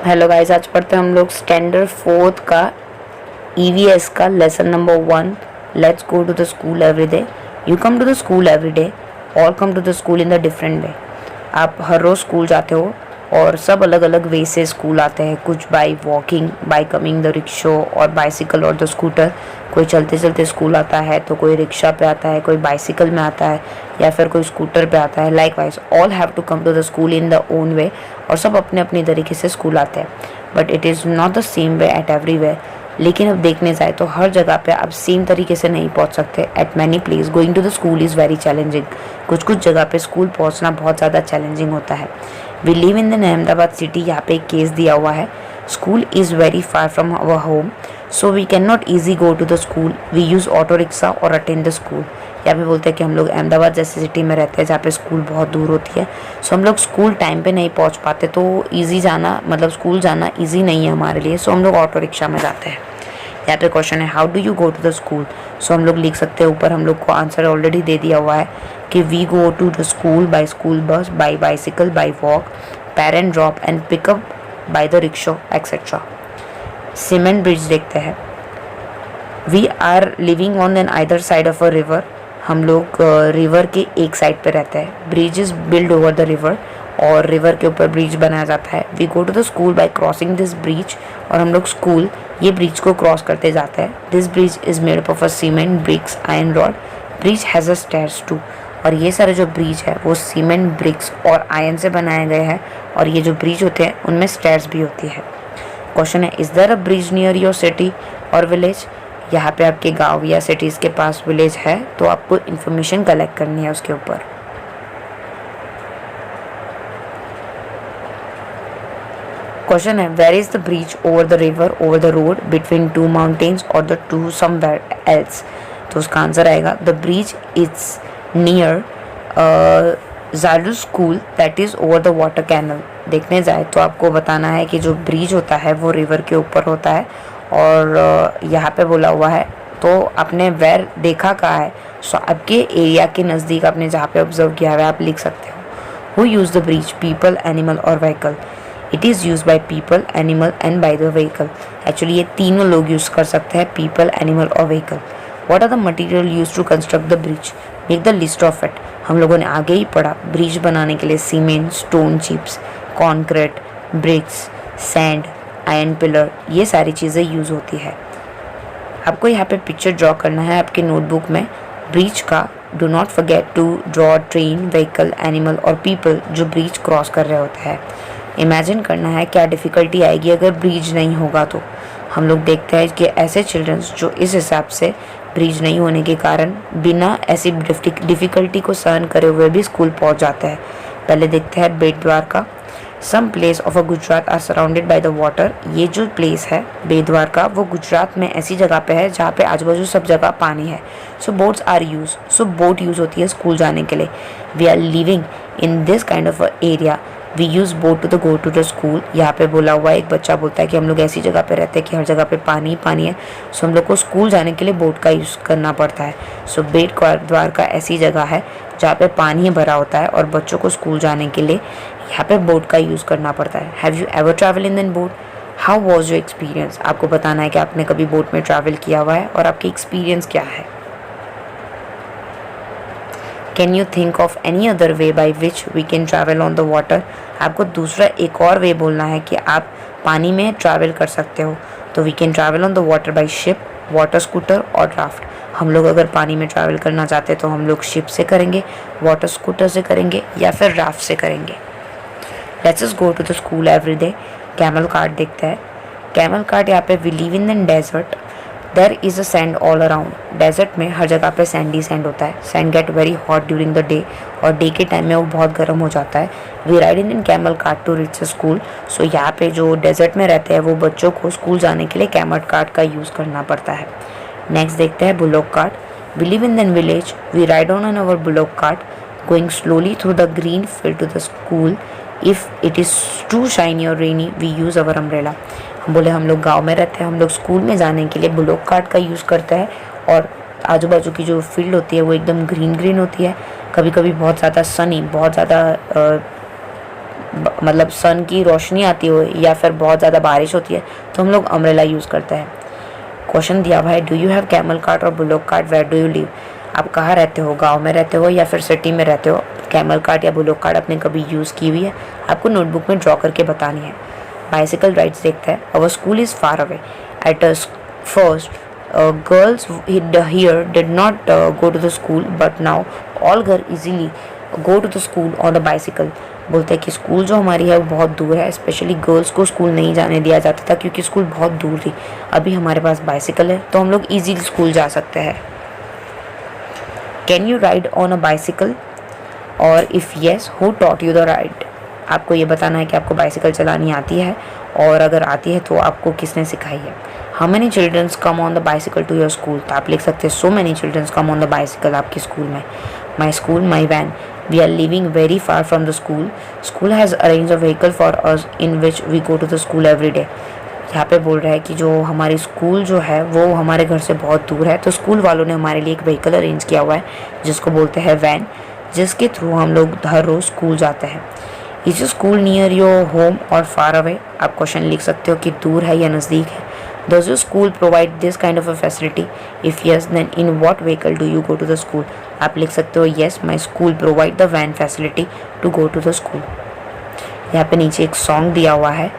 Hello guys, आज पढ़ते हैं हम लोग स्टैंडर्ड फोर्थ का ईवीएस का lesson number 1। Let's go to the school every day. You come to the school every day और come to the school in the different way. आप हर रोज़ स्कूल जाते हो और सब अलग अलग वे से स्कूल आते हैं। कुछ by walking, by coming the rickshaw और बाइसिकल और द स्कूटर। कोई चलते चलते स्कूल आता है तो कोई रिक्शा पे आता है, कोई बाइसिकल में आता है या फिर कोई स्कूटर पे आता है। Likewise all have to come to the school in the own way और सब अपने अपने तरीके से स्कूल आते हैं। But it is not the same way at every way. लेकिन अब देखने जाए तो हर जगह पे आप सेम तरीके से नहीं पहुंच सकते। At many place going to the school is very challenging. कुछ कुछ जगह पे स्कूल पहुंचना बहुत ज़्यादा चैलेंजिंग होता है। We live in the Ahmedabad city. यहाँ पे एक केस दिया हुआ है, school is very far from our home so we can not easy go to the school. We use auto rickshaw और अटेंड द स्कूल। यहाँ पे बोलते हैं कि हम लोग अहमदाबाद जैसे सिटी में रहते हैं जहाँ पे स्कूल बहुत दूर होती है, सो हम लोग स्कूल टाइम पे नहीं पहुँच पाते। तो ईजी जाना मतलब स्कूल जाना ईजी नहीं है हमारे लिए, सो हम लोग ऑटो रिक्शा में जाते हैं। यहाँ पे क्वेश्चन है how do you go to the school. So हम लोग लिख सकते हैं, ऊपर हम लोग को आंसर ऑलरेडी दे दिया हुआ है कि we go to the school by school bus, by bicycle, by walk, parent drop and pickup by the rickshaw etcetera. Cement bridge देखते हैं। We are living on an either side of a river. हम लोग river के एक side पे रहते हैं। Bridge is build over the river और रिवर के ऊपर ब्रिज बनाया जाता है। We go to the school by crossing this bridge और हम लोग स्कूल ये ब्रिज को क्रॉस करते जाते हैं। This bridge is made up of a cement, bricks, iron rod. Bridge has a stairs too. और ये सारे जो ब्रिज है वो सीमेंट, ब्रिक्स और आयरन से बनाए गए हैं और ये जो ब्रिज होते हैं उनमें स्टेयर्स भी होती है। क्वेश्चन है is there a bridge near your city और विलेज। यहाँ पे आपके गांव या सिटीज़ के पास विलेज है तो आपको इन्फॉर्मेशन कलेक्ट करनी है उसके ऊपर। क्वेश्चन है where is the bridge over the river over the road between two mountains और द टू समवेयर एल्स। तो उसका आंसर आएगा the bridge is near Jalu school that is over the water canal. देखने जाए तो आपको बताना है कि जो ब्रिज होता है वो रिवर के ऊपर होता है और यहाँ पे बोला हुआ है तो आपने वेर देखा कहाँ है, सो आपके एरिया के नज़दीक आपने जहाँ पे ऑब्जर्व किया है आप लिख सकते हो। Who use the bridge, people, animal और vehicle. It is use by people, animal and by the vehicle. Actually ये तीनों लोग यूज़ कर सकते हैं, पीपल, एनिमल और vehicle. What are the material use to construct the bridge, make the list of it. हम लोगों ने आगे ही पढ़ा ब्रिज बनाने के लिए cement, stone chips, concrete, bricks, sand, iron pillar, ये सारी चीज़ें यूज़ होती है। आपको यहाँ पे पिक्चर ड्रॉ करना है आपके नोटबुक में ब्रिज का। Do not forget to draw train, vehicle, animal और पीपल जो ब्रिज क्रॉस कर रहे होते हैं। इमेजिन करना है क्या डिफ़िकल्टी आएगी अगर ब्रिज नहीं होगा तो। हम लोग देखते हैं कि ऐसे चिल्ड्रंस जो इस हिसाब से ब्रिज नहीं होने के कारण बिना ऐसी डिफ़िकल्टी को सहन करे हुए भी स्कूल पहुंच जाते हैं। पहले देखते हैं Bet Dwarka. Some place of a Gujarat are surrounded by the water. ये जो प्लेस है बेट द्वारका वो गुजरात में ऐसी जगह पे है जहाँ पे आजू बाजू सब जगह पानी है। So boats are use, so boat use होती है स्कूल जाने के लिए। We are living in this kind of area, we use boat to the go to the school. यहाँ पे बोला हुआ है, एक बच्चा बोलता है कि हम लोग ऐसी जगह पे रहते हैं कि हर जगह पे पानी ही पानी है, सो हम लोग को स्कूल जाने के लिए बोट का यूज़ करना पड़ता है। सो बेट द्वारका ऐसी जगह है जहाँ पे पानी भरा होता है और बच्चों को स्कूल जाने के लिए यहाँ पे बोट का यूज़ करना पड़ता है। Have you ever travel in boat, how was your experience. आपको बताना है कि आपने कभी बोट में ट्रैवल किया हुआ है और आपकी एक्सपीरियंस क्या है। Can you think of any other way by which we can travel on the water. आपको दूसरा एक और वे बोलना है कि आप पानी में ट्रैवल कर सकते हो। तो we can travel on the water by ship, water scooter और राफ्ट। हम लोग अगर पानी में ट्रैवल करना चाहते हैं तो हम लोग शिप से करेंगे, वाटर स्कूटर से करेंगे या फिर राफ्ट से करेंगे। Let's just go to the school every day. Camel cart देखते हैं। कैमल कार्ट यहाँ पे we live in the desert, there is a sand all around. Desert में हर जगह पे सैंड ही सैंड होता है। Sand get very hot during the day और डे के टाइम में वो बहुत गर्म हो जाता है। We ride in camel cart to reach school. So यहाँ पे जो डेजर्ट में रहते हैं वो बच्चों को स्कूल जाने के लिए कैमल कार्ट का यूज़ करना पड़ता है। नेक्स्ट देखते हैं bullock cart. We live in than village, we ride on an our bullock cart going slowly through the green field to the school. If it is too shiny और rainy we use our umbrella. हम बोले हम लोग गांव में रहते हैं, हम लोग स्कूल में जाने के लिए बुलोक कार्ट का यूज़ करते हैं और आजू बाजू की जो फील्ड होती है वो एकदम ग्रीन ग्रीन होती है। कभी कभी बहुत ज़्यादा सनी, बहुत ज़्यादा मतलब सन की रोशनी आती हो या फिर बहुत ज़्यादा बारिश होती है तो हम लोग अम्ब्रेला यूज़ करते हैं। क्वेश्चन दिया हुआ है, do you have camel cart और bullock cart, where do you live? आप कहाँ रहते हो, गांव में रहते हो या फिर सिटी में रहते हो? कैमल कार्ट या बुलोक कार्ट आपने कभी यूज़ की हुई है? आपको नोटबुक में ड्रॉ करके बतानी है। बाइसिकल राइड्स देखते हैं। अवर school is far away at first girls here did not go to the school, but now all girls easily go to the school on a bicycle। बोलते हैं कि स्कूल जो हमारी है वो बहुत दूर है, स्पेशली गर्ल्स को स्कूल नहीं जाने दिया जाता था क्योंकि स्कूल बहुत दूर थी। अभी हमारे पास बाइसिकल है तो हम लोग इजीली स्कूल जा सकते हैं। Can you ride on a bicycle, और if yes who taught you the ride? आपको ये बताना है कि आपको बाइसिकल चलानी आती है, और अगर आती है तो आपको किसने सिखाई है। How many childrens come on the bicycle to your school? तो आप लिख सकते हैं so many childrens come on the bicycle आपके स्कूल में। My school my van, we are living very far from the school, school has arrange a vehicle for us in which we go to the school every day. यहाँ पे बोल रहा है कि जो हमारी स्कूल जो है वो हमारे घर से बहुत दूर है, तो स्कूल वालों ने हमारे लिए एक व्हीकल अरेंज किया हुआ है जिसको बोलते हैं वैन, जिसके थ्रू हम लोग हर रोज़ स्कूल जाते हैं। Is your school near your home और फार अवे? आप क्वेश्चन लिख सकते हो कि दूर है या नज़दीक है। Does your school provide this kind of a facility? If yes, then in what vehicle do you go to the school? आप लिख सकते हो yes, my school provide the van facility to go to the school। यहाँ पे नीचे एक song दिया हुआ है,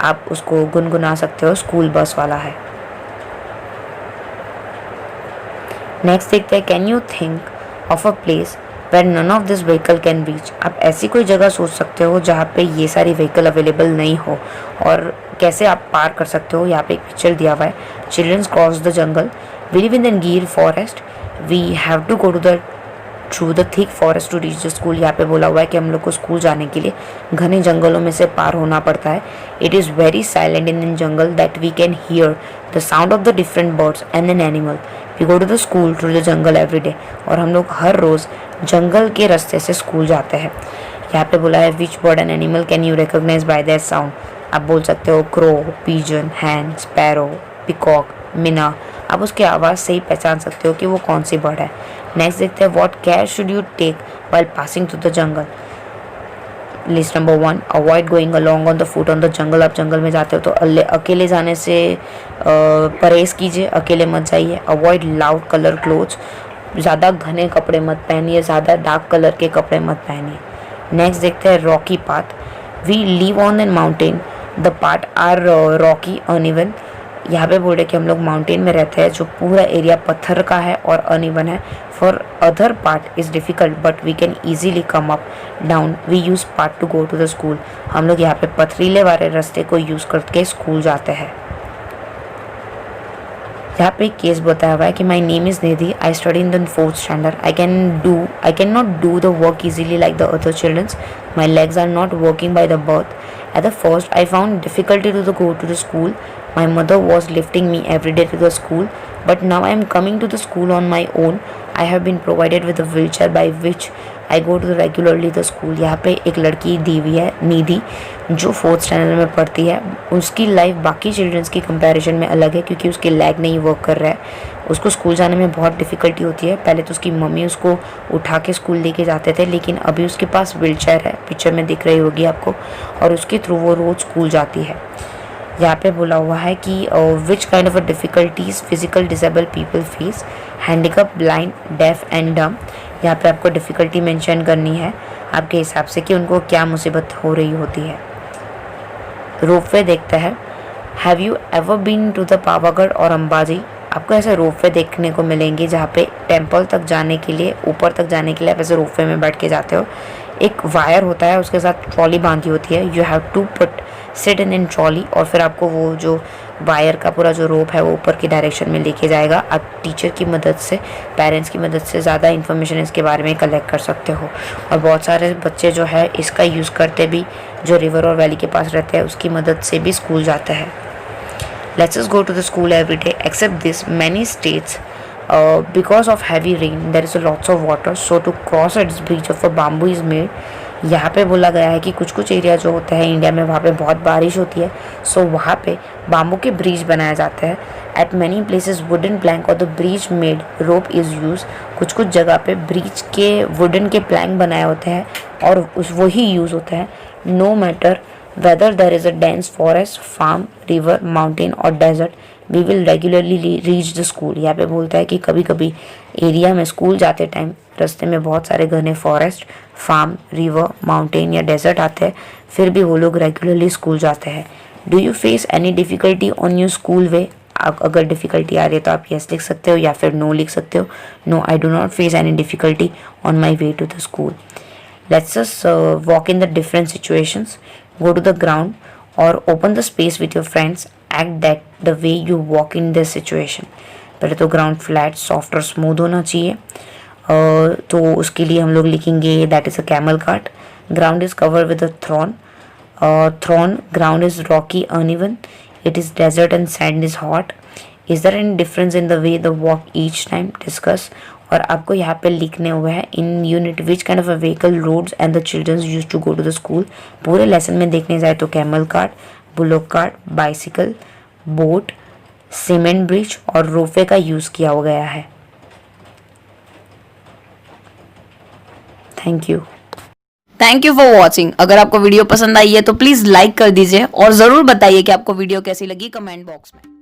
आप उसको गुनगुना सकते हो, स्कूल बस वाला है। नेक्स्ट देखते हैं, can you think of a place where none of this vehicle can reach? आप ऐसी कोई जगह सोच सकते हो जहाँ पे ये सारी व्हीकल अवेलेबल नहीं हो, और कैसे आप पार कर सकते हो। यहाँ पे एक पिक्चर दिया हुआ है, childrens cross the jungle, we live in the Gir forest, we have to go to the through the thick forest to reach the school. यहाँ पे बोला हुआ है कि हम लोग को स्कूल जाने के लिए घने जंगलों में से पार होना पड़ता है। It is very silent in jungle that we can hear the sound of the different birds and an animal. We go to the school through the jungle every day, और हम लोग हर रोज़ जंगल के रास्ते से स्कूल जाते हैं। यहाँ पे बोला है, which bird and animal can you recognise by their sound? आप बोल सकते हो crow, pigeon, hen, sparrow, peacock, myna. आप उसकी आवाज़ से ही पहचान सकते हो कि वो कौन सी बर्ड है। नेक्स्ट देखते हैं, what care should you take while passing through the jungle? List number 1, avoid going along on the foot on the jungle. आप जंगल में जाते हो तो अकेले जाने से परहेज़ कीजिए, अकेले मत जाइए। अवॉइड लाउड कलर क्लोथ्स, ज़्यादा घने कपड़े मत पहनिए, ज़्यादा डार्क कलर के कपड़े मत पहनिए। नेक्स्ट देखते हैं, rocky path, we live on an mountain, the part are rocky uneven. यहाँ पे बोल रहे कि हम लोग माउंटेन में रहते हैं जो पूरा एरिया पत्थर का है और अनइवन है। For other part is difficult but we can easily come up down, we use part to go to the school. हम लोग यहाँ पे पथरीले वाले रास्ते को यूज़ करके स्कूल जाते हैं। यहाँ पे एक केस बताया हुआ है कि my name is Nidhi, I study in the 4th standard, I can not do the work easily like the other childrens, my legs are not working by the birth. At the first, I found difficulty to go to the school. My mother was lifting me every day to the school, but now I am coming to the school on my own. I have been provided with a wheelchair by which I go to the regularly the school। यहाँ पे एक लड़की दी हुई है निधि, जो 4th standard में पढ़ती है। उसकी लाइफ बाकी चिल्ड्रंस की कंपैरिजन में अलग है क्योंकि उसके लेग नहीं वर्क कर रहा है। उसको स्कूल जाने में बहुत डिफ़िकल्टी होती है। पहले तो उसकी मम्मी उसको उठा के स्कूल लेके जाते थे, लेकिन अभी उसके पास व्हीलचेयर है, पिक्चर में दिख रही होगी आपको, और उसके थ्रू वो रोज़ स्कूल जाती है। यहाँ पे बोला हुआ है कि विच kind of a difficulties physical disable people face, handicap, blind, deaf and डम। यहाँ पे आपको डिफ़िकल्टी मेंशन करनी है आपके हिसाब से कि उनको क्या मुसीबत हो रही होती है। रोपवे देखते हैं, have you ever been to the Pavagadh और अंबाजी? आपको ऐसे रोपवे देखने को मिलेंगे जहाँ पे टेम्पल तक जाने के लिए, ऊपर तक जाने के लिए आप ऐसे रोपवे में बैठ के जाते हो। एक वायर होता है, उसके साथ ट्रॉली बांधी होती है, you have to put sit in trolley, और फिर आपको वो जो वायर का पूरा जो रोप है वो ऊपर की डायरेक्शन में लेके जाएगा। आप टीचर की मदद से, पेरेंट्स की मदद से ज़्यादा इन्फॉर्मेशन इसके बारे में कलेक्ट कर सकते हो। और बहुत सारे बच्चे जो है इसका यूज़ करते भी, जो रिवर और वैली के पास रहते हैं उसकी मदद से भी स्कूल जाते हैं। Let's just go to the school every day. Except this, many states, because of heavy rain, there is a lots of water. So to cross its bridge of a bamboo is made. यहाँ पे बोला गया है कि कुछ कुछ area जो होते हैं इंडिया में वहाँ पे बहुत बारिश होती है, सो वहाँ पे बाम्बू के ब्रिज बनाए जाते हैं। At many places wooden plank और the bridge made rope is use. कुछ कुछ जगह पे ब्रिज के वुडन के प्लैंक बनाए होते हैं और वही यूज़ होता है। No matter whether there is a dense forest, farm, river, mountain और desert, we will regularly reach the school. यहाँ पे बोलता है कि कभी कभी एरिया में स्कूल जाते टाइम रास्ते में बहुत सारे घने फॉरेस्ट, फार्म, रिवर, माउंटेन या डेजर्ट आते हैं, फिर भी वो लोग रेगुलरली स्कूल जाते हैं। Do you face any difficulty on your school way? अगर डिफ़िकल्टी आ रही है तो आप यस लिख सकते हो या फिर नो लिख सकते हो। No, I do not face any difficulty on my way to the school. Let's just walk in the different situations. Go to the ground or open the space with your friends. Act that the way you walk in this situation. पहले तो ground flat, soft और smooth होना चाहिए। तो उसके लिए हम लोग लिखेंगे that is a camel cart. Ground is cover with a thorn. Thorn ground is rocky uneven. It is desert and sand is hot. Is there any difference in the way the walk each time? Discuss. और आपको यहाँ पे लिखने हुए हैं in unit which kind of a vehicle roads and the children's use to go to the school. पूरे lesson में देखने जाए तो camel cart, bullock cart, bicycle, boat, cement bridge और रोपवे का यूज़ किया हो गया है। Thank you. Thank you for watching. अगर आपको वीडियो पसंद आई है तो प्लीज़ लाइक कर दीजिए और ज़रूर बताइए कि आपको वीडियो कैसी लगी कमेंट बॉक्स में।